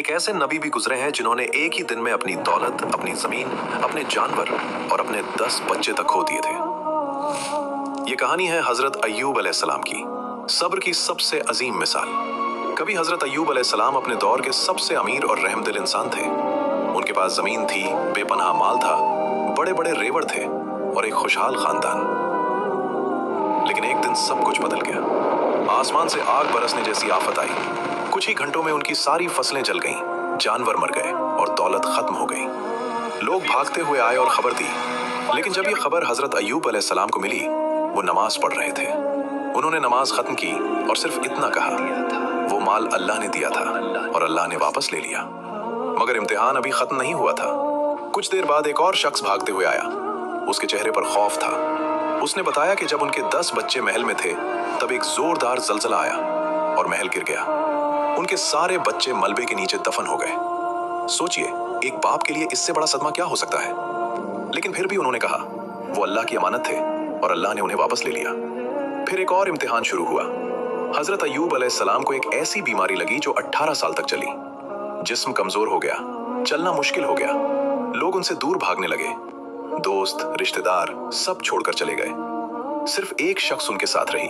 एक ऐसे नबी भी गुजरे हैं जिन्होंने एक ही दिन में अपनी दौलत, अपनी जमीन, अपने जानवर और अपने 10 बच्चे तक खो दिए थे। ये कहानी है हजरत अय्यूब अलैहिस्सलाम की, सब्र की सबसे अजीम मिसाल। कभी हजरत अय्यूब अलैहिस्सलाम अपने दौर के सबसे अमीर और रहमदिल इंसान थे। उनके पास जमीन थी, बेपनाह माल था, बड़े बड़े रेवड़ थे और एक खुशहाल खानदान। लेकिन एक दिन सब कुछ बदल गया। आसमान से आग बरसने जैसी आफत आई। कुछ ही घंटों में उनकी सारी फसलें जल गईं, जानवर मर गए और दौलत खत्म हो गई। लोग भागते हुए आए और खबर दी, लेकिन जब ये खबर हजरत अय्यूब अलैहिस्सलाम को मिली, वो नमाज पढ़ रहे थे। उन्होंने नमाज खत्म की और सिर्फ इतना कहा, वो माल अल्लाह ने दिया था और अल्लाह ने वापस ले लिया। मगर इम्तिहान अभी खत्म नहीं हुआ था। कुछ देर बाद एक और शख्स भागते हुए आया। उसके चेहरे पर खौफ था। उसने बताया कि जब उनके 10 बच्चे महल में थे, तब एक जोरदार जलजला आया और महल गिर गया। उनके सारे बच्चे मलबे के नीचे दफन हो गए। सोचिए, एक बाप के लिए इससे बड़ा सदमा क्या हो सकता है। लेकिन फिर भी उन्होंने कहा, वो अल्लाह की अमानत थे और अल्लाह ने उन्हें वापस ले लिया। फिर एक और इम्तिहान शुरू हुआ। हजरत अय्यूब अलैहिस्सलाम को एक ऐसी बीमारी लगी जो 18 साल तक चली। जिस्म कमजोर हो गया, चलना मुश्किल हो गया। लोग उनसे दूर भागने लगे। दोस्त, रिश्तेदार सब छोड़कर चले गए। सिर्फ एक शख्स उनके साथ रही,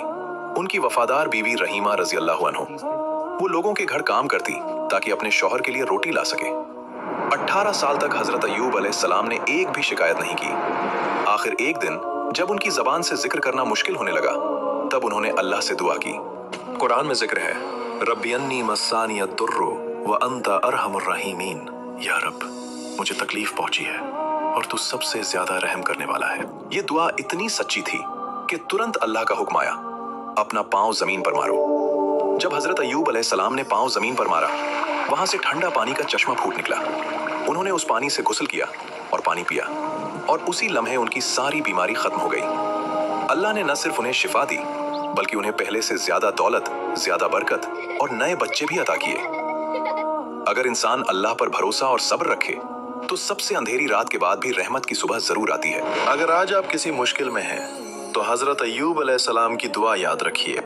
उनकी वफादार बीवी रहीमा रजी अल्लाह अन्हा। वो लोगों के घर काम करती ताकि अपने शौहर के लिए रोटी ला सके। 18 साल तक हजरत अय्यूब अलैहिस्सलाम ने एक भी शिकायत नहीं की। आखिर एक दिन जब उनकी जबान से जिक्र करना मुश्किल होने लगा, तब उन्होंने अल्लाह से दुआ की। कुरान में जिक्र है, रब्बी अन्नी मस्सानी अद्दुर्रु व अंता अरहमुर रहीमीन। या रब, मुझे तकलीफ पहुंची है और तू सबसे ज्यादा रहम करने वाला है। ये दुआ इतनी सच्ची थी कि तुरंत अल्लाह का हुक्म आया, अपना पांव जमीन पर मारो। जब हजरत अय्यूब अलैहिस्सलाम ने पांव जमीन पर मारा, वहां से ठंडा पानी का चश्मा फूट निकला। उन्होंने उस पानी से गुस्ल किया और पानी पिया, और उसी लम्हे उनकी सारी बीमारी खत्म हो गई। अल्लाह ने न सिर्फ उन्हें शिफा दी, बल्कि उन्हें पहले से ज्यादा दौलत, ज्यादा बरकत और नए बच्चे भी अता किए। अगर इंसान अल्लाह पर भरोसा और सब्र रखे, तो सबसे अंधेरी रात के बाद भी रहमत की सुबह जरूर आती है। अगर आज आप किसी मुश्किल में हैं, तो हजरत अय्यूब अलैहिस्सलाम की दुआ याद रखिए।